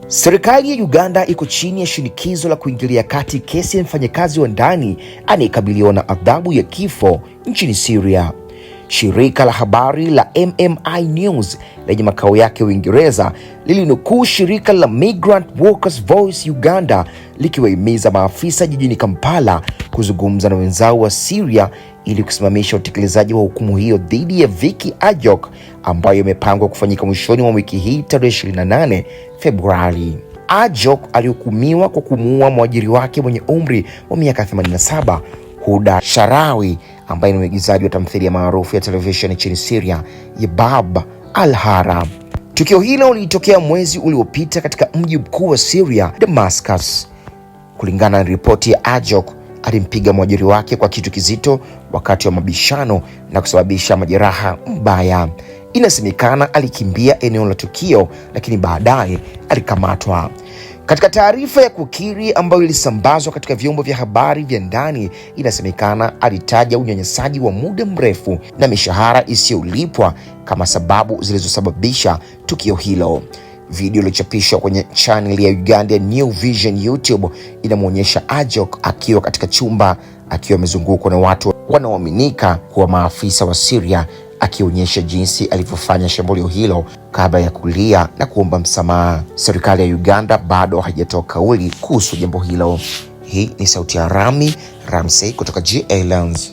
Serikali ya Uganda iko chini ya shinikizo la kuingilia kati kesi ya mfanyakazi wa ndani anayekabiliwa na adhabu ya kifo nchini Syria. Shirika la habari la MMI News lenye makao yake Uingereza lilinukuu shirika la Migrant Workers Voice Uganda likiwahimiza maafisa jijini Kampala kuzungumza na wenzao wa Syria ili kusimamisha utekelezaji wa hukumu hiyo dhidi ya Vicky Ajok ambayo imepangwa kufanyika mwishoni mwa wiki hii tarehe 28 Februari. Ajok alihukumiwa kwa kumuua mwajiri wake mwenye umri wa miaka 87, Huda Sharawi, ambaye ni mwigizaji wa tamthilia maarufu ya televisheni nchini Syria ya Bab al-Hara. Tukio hilo lilitokea mwezi uliopita katika mji mkuu wa Syria, Damascus. Kulingana na ripoti ya Ajok, alimpiga mwajiri wake kwa kitu kizito wakati wa mabishano na kusababisha majeraha mbaya. Inasemekana alikimbia eneo la tukio, lakini baadaye alikamatwa. Katika taarifa ya kukiri ambayo ilisambazwa katika vyombo vya habari vya ndani, inasemekana alitaja unyanyasaji wa muda mrefu na mishahara isiyolipwa kama sababu zilizosababisha tukio hilo. Video iliyochapishwa kwenye channel ya Uganda New Vision YouTube inamwonyesha Ajok akiwa katika chumba akiwa amezungukwa na watu wanaoaminika kuwa maafisa wa Syria, akionyesha jinsi alivyofanya shambulio hilo kabla ya kulia na kuomba msamaha. Serikali ya Uganda bado haijatoa kauli kuhusu jambo hilo. Hii ni sauti ya Rami Ramsey kutoka GA Lens.